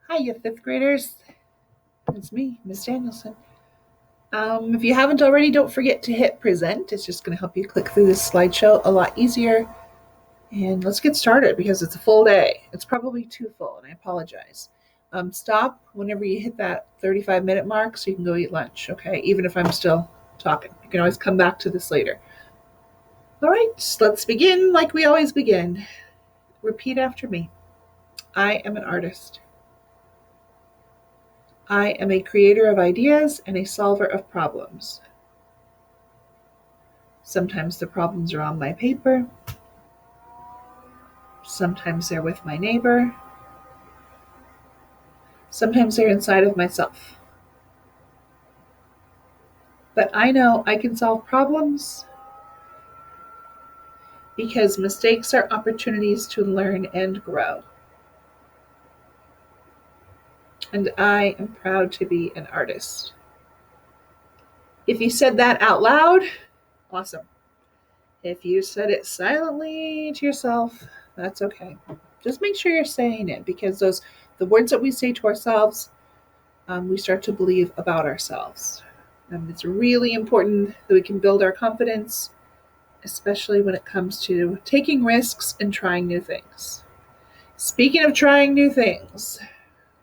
Hi, you fifth graders. It's me, Miss Danielson. If you haven't already, don't forget to hit present. It's just going to help you click through this slideshow a lot easier. And let's get started because it's a full day. It's probably too full, and I apologize. Stop whenever you hit that 35-minute mark so you can go eat lunch, okay? Even if I'm still talking. You can always come back to this later. All right, let's begin like we always begin. Repeat after me. I am an artist. I am a creator of ideas and a solver of problems. Sometimes the problems are on my paper. Sometimes they're with my neighbor. Sometimes they're inside of myself. But I know I can solve problems because mistakes are opportunities to learn and grow. And I am proud to be an artist. If you said that out loud, awesome. If you said it silently to yourself, that's okay. Just make sure you're saying it because the words that we say to ourselves, we start to believe about ourselves. It's really important that we can build our confidence, especially when it comes to taking risks and trying new things. Speaking of trying new things,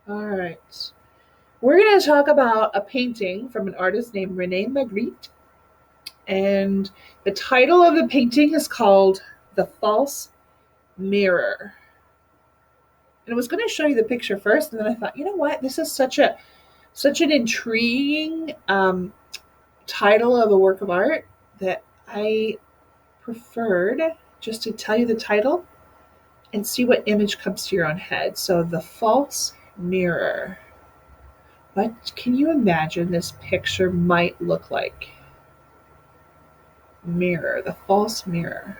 all right, we're going to talk about a painting from an artist named Magritte. And the title of the painting is called The False Mirror. And I was going to show you the picture first, and then I thought, you know what? This is such an intriguing title of a work of art that I preferred just to tell you the title and see what image comes to your own head. So, The False Mirror. What can you imagine this picture might look like? Mirror, the false mirror.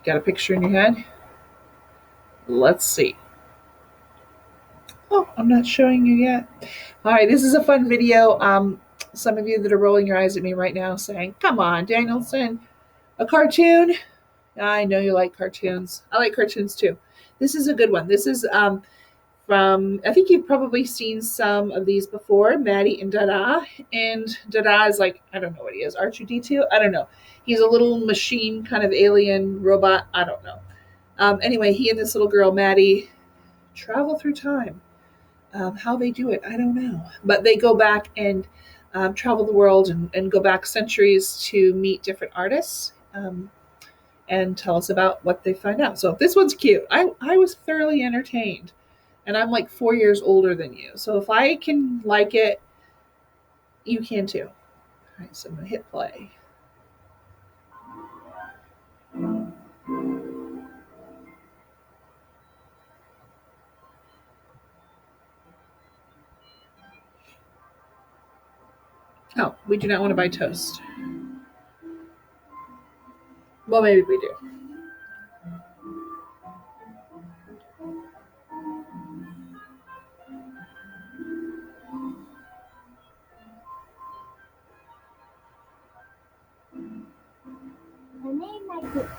Got a picture in your head? Let's see. Oh, I'm not showing you yet. All right, this is a fun video. Some of you that are rolling your eyes at me right now saying, come on, Danielson, a cartoon? I know you like cartoons. I like cartoons too. This is a good one. This is from, I think you've probably seen some of these before, Maddie and Dada. And Dada is like, I don't know what he is, R2D2? I don't know. He's a little machine kind of alien robot. I don't know. Anyway, he and this little girl, Maddie, travel through time. How they do it, I don't know. But they go back and travel the world and go back centuries to meet different artists and tell us about what they find out. So this one's cute. I was thoroughly entertained. And I'm like 4 years older than you. So if I can like it, you can too. All right, so I'm going to hit play. Oh, we do not want to buy toast. Well, maybe we do. Her name Magritte.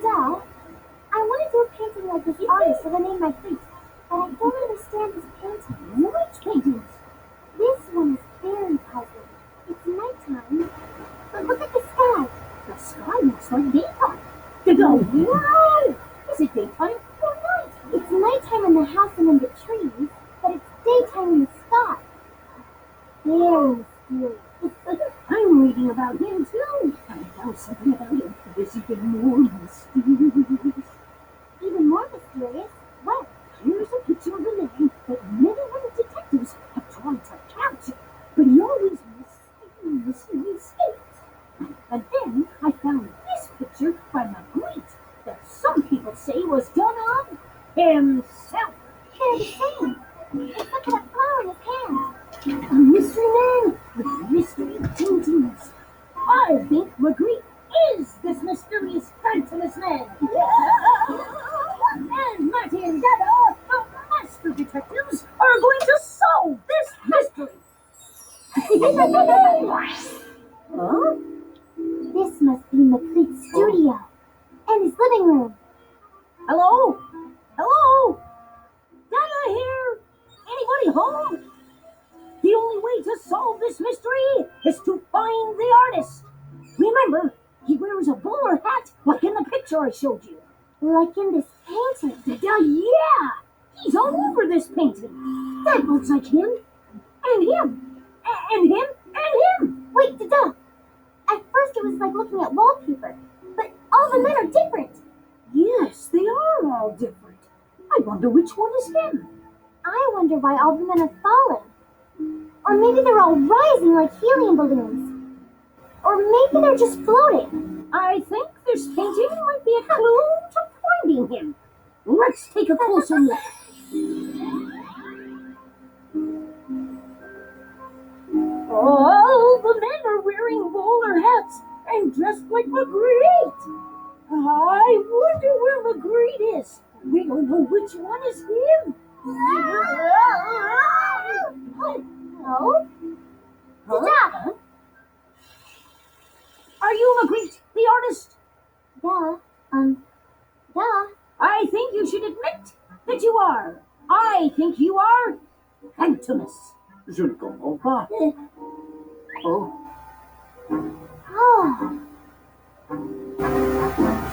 Dad, I want to do a painting like this artist with a name Magritte, but I don't understand his painting. Which paintings? This one is very puzzling. It's nighttime, but look at the sky. The sky looks like daytime. What? Is it daytime or night? It's nighttime in the house and in the trees, but it's daytime in the sky. Very mysterious. I'm reading about him too. I found something about him that is even more mysterious. Even more mysterious? What? Here's a picture of a man that many detectives have tried to capture, but he always mysteriously escapes. But then I found this picture by Magritte that some people say was done on himself. They're the same. It's like that flower in his hand. A mystery man with mystery paintings. I think Magritte is this mysterious phantomous man. And Matty and Dada, the master detectives, are going to solve this mystery. Huh? This must be Magritte's studio. And his picture I showed you? Like in this painting? Yeah! He's all over this painting. That looks like him. And him. And him. And him. Wait, Dada. At first it was like looking at wallpaper. But all the men are different. Yes, they are all different. I wonder which one is him. I wonder why all the men are falling. Or maybe they're all rising like helium balloons. Or maybe they're just floating. I think this painting might be a clue to finding him. Let's take a closer look. All the men are wearing bowler hats and dressed like Magritte. I wonder where Magritte is. We don't know which one is him. No? Huh? Are you Magritte, the artist? Yeah. I think you should admit that you are. I think you are Phantomus. Je ne comprends pas. Oh, Oh.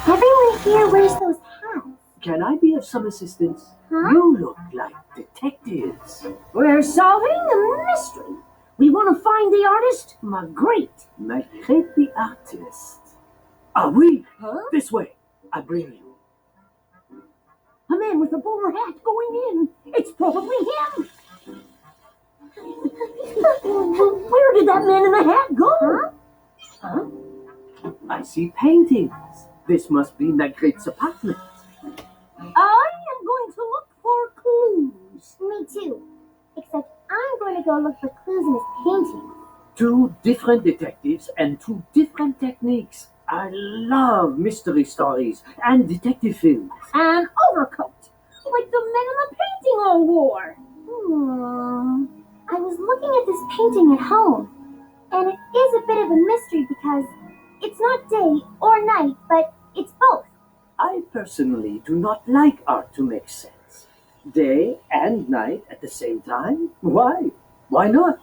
Everyone here wears those hats. can I be of some assistance? Huh? You look like detectives. We're solving a mystery. We want to find the artist, Magritte. Magritte the artist. Ah oui, Huh? this way. I bring you. A man with a bowler hat going in. It's probably him. Where did that man in the hat go? Huh? I see paintings. This must be Magritte's apartment. I am going to look for clues. Me too. Except I'm going to go look for clues in his painting. Two different detectives and two different techniques. I love mystery stories and detective films. An overcoat, like the men in the painting all wore. I was looking at this painting at home, and it is a bit of a mystery because it's not day or night, but it's both. I personally do not like art to make sense. Day and night at the same time? Why? Why not?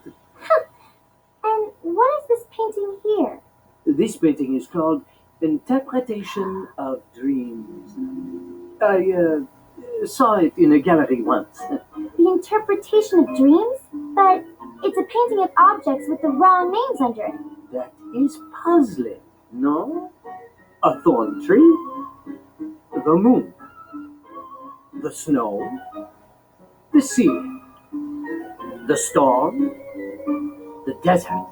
And what is this painting here? This painting is called Interpretation of Dreams. I saw it in a gallery once. The interpretation of dreams? But it's a painting of objects with the wrong names under it. That is puzzling, no? A thorn tree, the moon, the snow, the sea, the storm, the desert.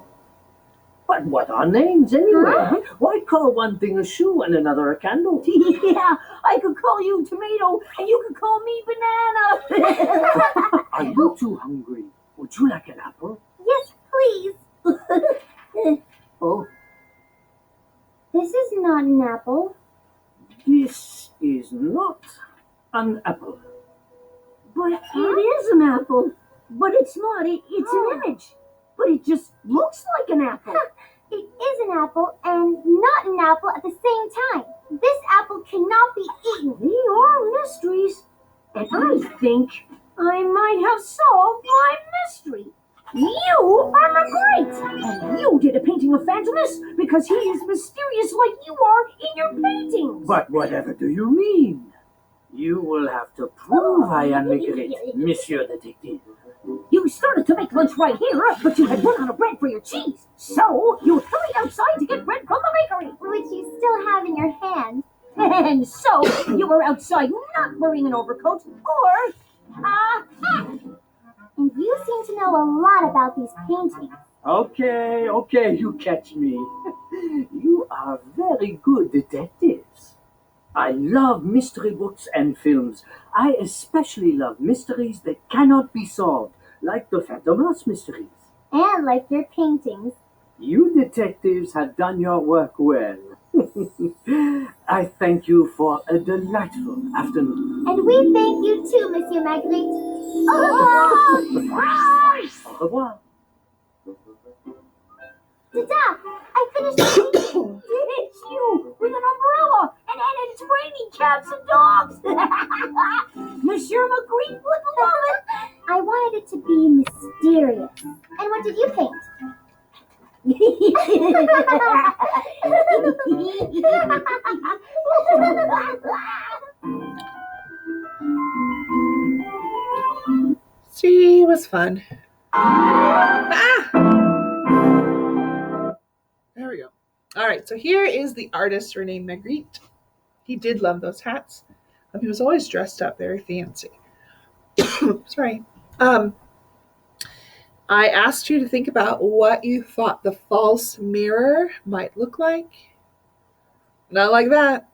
But what are names anyway? Huh? Why call one thing a shoe and another a candle? Yeah, I could call you tomato, and you could call me banana. Are you too hungry? Would you like an apple? Yes, please. Oh, This is not an apple. this is not an apple. But it is an apple. But it's not. It's an image. But it just looks like an apple. It is an apple and not an apple at the same time. This apple cannot be eaten. They are mysteries. And I think I might have solved my mystery. You are Magritte, and you did a painting of Phantomus because he is mysterious like you are in your paintings. But whatever do you mean? You will have to prove I am Magritte, Monsieur Detective. You started to make lunch right here, but you had run out of bread for your cheese. So you hurried outside to get bread from the bakery, which you still have in your hand. And so you were outside not wearing an overcoat or a hat. And you seem to know a lot about these paintings. Okay, you catch me. You are very good detectives. I love mystery books and films. I especially love mysteries that cannot be solved, like the Phantomas mysteries. And like your paintings. You detectives have done your work well. I thank you for a delightful afternoon. And we thank you too, Monsieur Magritte. Oh! Au revoir. Dada, I finished the painting. It's you with an umbrella and it's raining cats and dogs. Monsieur Magritte would love it. I wanted it to be mysterious. And what did you paint? See, it was fun. Ah! There we go. All right, so here is the artist Rene Magritte. He did love those hats. He was always dressed up very fancy. Sorry. I asked you to think about what you thought the false mirror might look like. Not like that.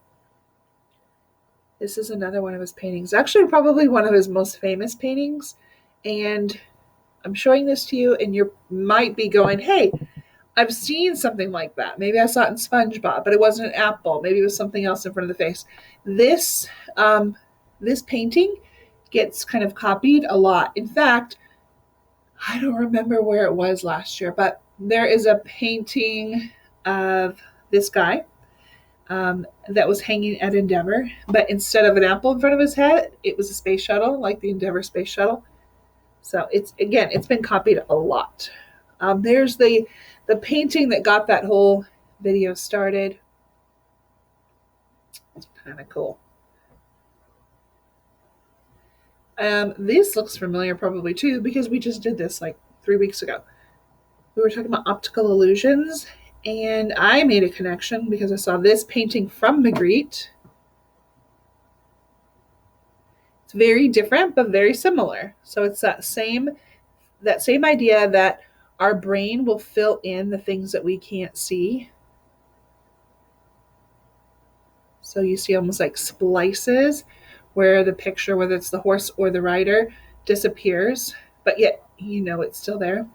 This is another one of his paintings. Actually, probably one of his most famous paintings. And I'm showing this to you, and you might be going, hey, I've seen something like that. Maybe I saw it in SpongeBob, but it wasn't an apple. Maybe it was something else in front of the face. This painting gets kind of copied a lot. In fact, I don't remember where it was last year, but there is a painting of this guy that was hanging at Endeavour, but instead of an apple in front of his head, it was a space shuttle, like the Endeavour space shuttle. So it's been copied a lot. There's the painting that got that whole video started. It's kind of cool. This looks familiar probably too, because we just did this like 3 weeks ago. We were talking about optical illusions, and I made a connection because I saw this painting from Magritte. It's very different, but very similar. So it's that same idea that our brain will fill in the things that we can't see. So you see almost like splices where the picture, whether it's the horse or the rider, disappears, but yet it's still there.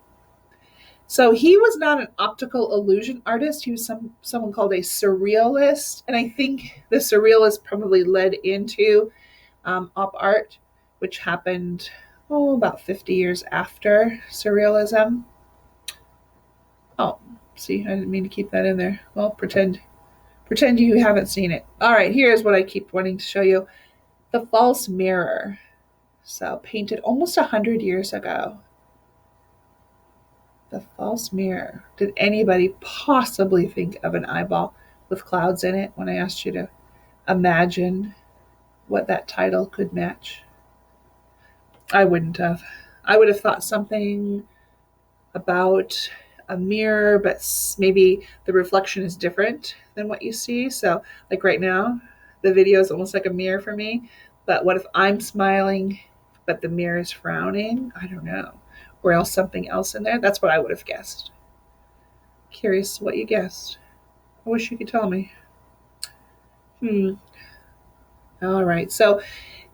So he was not an optical illusion artist. He was someone called a surrealist. And I think the surrealist probably led into op art, which happened about 50 years after surrealism. Oh, see, I didn't mean to keep that in there. Well, pretend you haven't seen it. All right, here's what I keep wanting to show you. The false mirror. So painted almost 100 years ago. The false mirror. Did anybody possibly think of an eyeball with clouds in it when I asked you to imagine what that title could match? I wouldn't have. I would have thought something about a mirror, but maybe the reflection is different than what you see. So like right now, the video is almost like a mirror for me. But what if I'm smiling, but the mirror is frowning? I don't know. Or else something else in there. That's what I would have guessed. Curious what you guessed. I wish you could tell me. All right. So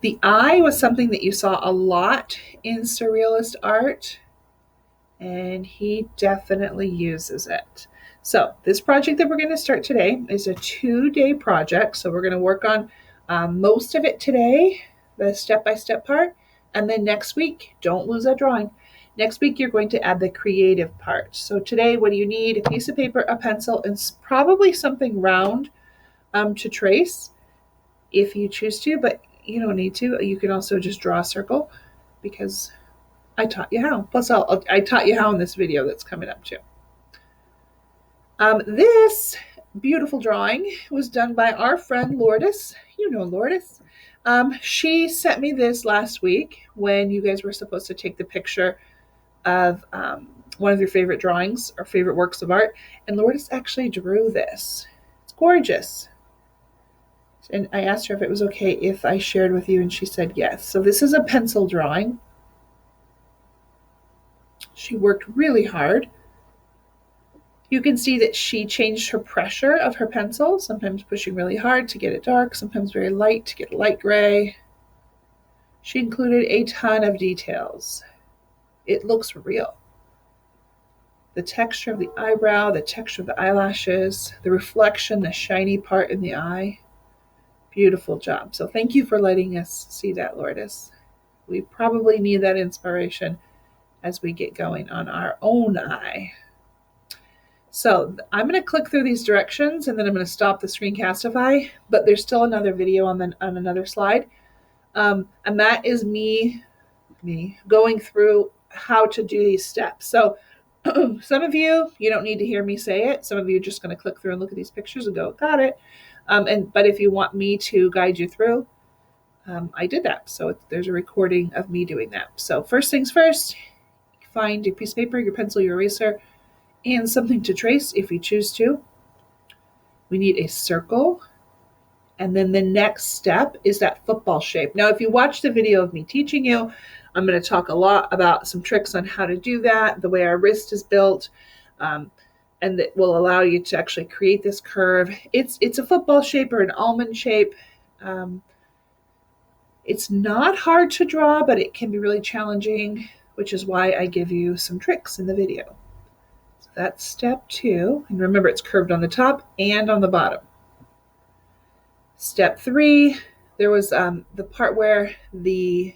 the eye was something that you saw a lot in surrealist art, and he definitely uses it. So this project that we're going to start today is a 2-day project. So we're going to work on most of it today, the step-by-step part, and then next week, don't lose that drawing. Next week, you're going to add the creative part. So today, what do you need? A piece of paper, a pencil, and probably something round to trace if you choose to, but you don't need to. You can also just draw a circle because I taught you how. Plus, I taught you how in this video that's coming up too. This beautiful drawing was done by our friend Lourdes. You know Lourdes. She sent me this last week when you guys were supposed to take the picture of one of your favorite drawings or favorite works of art. And Lourdes actually drew this. It's gorgeous. And I asked her if it was okay if I shared with you, and she said yes. So this is a pencil drawing. She worked really hard. You can see that she changed her pressure of her pencil, sometimes pushing really hard to get it dark, sometimes very light to get light gray. She included a ton of details. It looks real. The texture of the eyebrow, the texture of the eyelashes, the reflection, the shiny part in the eye. Beautiful job. So thank you for letting us see that, Lourdes. We probably need that inspiration as we get going on our own eye. So I'm going to click through these directions and then I'm going to stop the screencastify, but there's still another video on another slide. And that is me going through how to do these steps. So some of you don't need to hear me say it. Some of you are just going to click through and look at these pictures and go, got it. But if you want me to guide you through, I did that. So there's a recording of me doing that. So first things first, find your piece of paper, your pencil, your eraser, and something to trace if you choose to. We need a circle. And then the next step is that football shape. Now, if you watch the video of me teaching you, I'm going to talk a lot about some tricks on how to do that, the way our wrist is built, and that will allow you to actually create this curve. It's a football shape or an almond shape. It's not hard to draw, but it can be really challenging, which is why I give you some tricks in the video. So that's step 2. And remember, it's curved on the top and on the bottom. Step 3, there was the part where the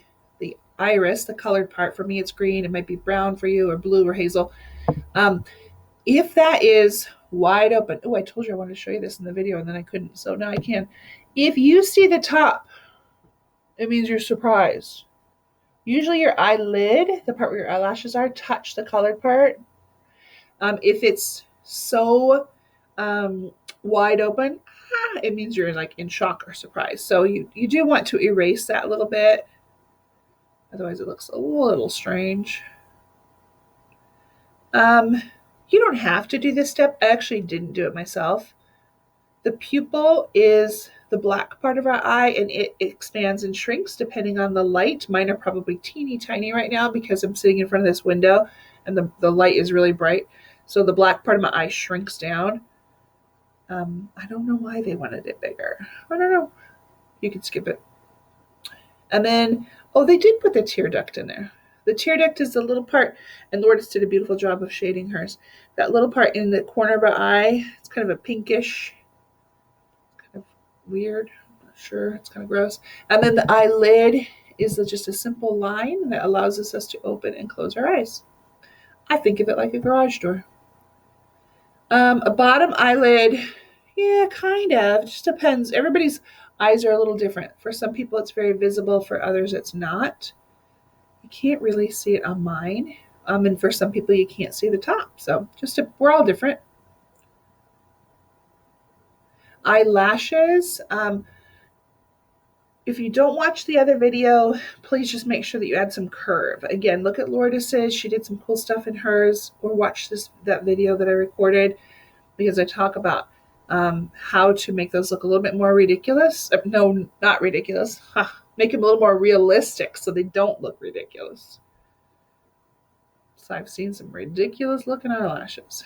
iris, the colored part, for me it's green, it might be brown for you, or blue or hazel. If that is wide open, I told you I wanted to show you this in the video and then I couldn't, so now I can. If you see the top, it means you're surprised. Usually your eyelid, the part where your eyelashes are, touch the colored part. If it's so wide open, it means you're like in shock or surprise. So you do want to erase that a little bit. Otherwise it looks a little strange. You don't have to do this step. I actually didn't do it myself. The pupil is the black part of our eye, and it expands and shrinks depending on the light. Mine are probably teeny tiny right now because I'm sitting in front of this window and the light is really bright. So the black part of my eye shrinks down. I don't know why they wanted it bigger. I don't know. You can skip it. And then, they did put the tear duct in there. The tear duct is the little part, and Lourdes did a beautiful job of shading hers. That little part in the corner of our eye, it's kind of a pinkish, kind of weird. I'm not sure. It's kind of gross. And then the eyelid is just a simple line that allows us to open and close our eyes. I think of it like a garage door. A bottom eyelid, yeah, kind of. It just depends. Everybody's eyes are a little different. For some people, it's very visible. For others, it's not. You can't really see it on mine. And for some people, you can't see the top. So we're all different. Eyelashes. If you don't watch the other video, please just make sure that you add some curve. Again, look at Lourdes's. She did some cool stuff in hers. Or watch that video that I recorded, because I talk about how to make those look a little bit more ridiculous. No, not ridiculous. Make them a little more realistic so they don't look ridiculous. So I've seen some ridiculous looking eyelashes.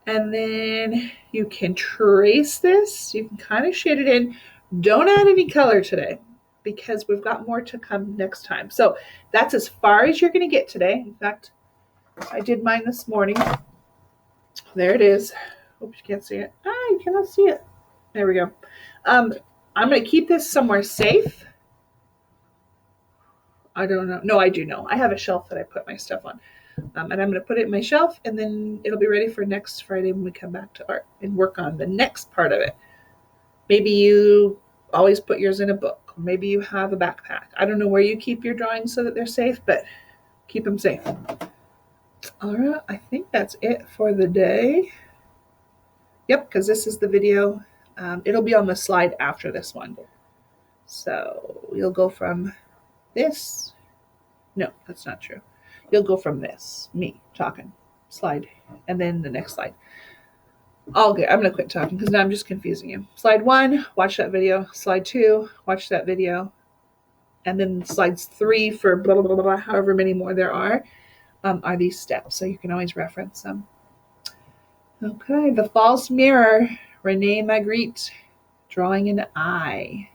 And then you can trace this. You can kind of shade it in. Don't add any color today because we've got more to come next time. So that's as far as you're going to get today. In fact, I did mine this morning. There it is. Hope you can't see it. You cannot see it. There we go. I'm going to keep this somewhere safe. I don't know. No, I do know. I have a shelf that I put my stuff on. And I'm going to put it in my shelf, and then it'll be ready for next Friday when we come back to art and work on the next part of it. Maybe you always put yours in a book. Maybe you have a backpack. I don't know where you keep your drawings so that they're safe, but keep them safe. All right, I think that's it for the day. Yep, because this is the video. It'll be on the slide after this one. So you'll go from this. No, that's not true. You'll go from this, me talking, slide, and then the next slide. Okay, I'm going to quit talking because now I'm just confusing you. Slide 1, watch that video. Slide 2, watch that video. And then slides 3 for blah, blah, blah, blah, however many more there are these steps. So you can always reference them. Okay, the false mirror, Renee Magritte, drawing an eye.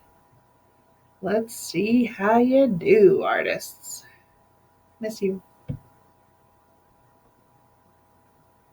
Let's see how you do, artists. Miss you.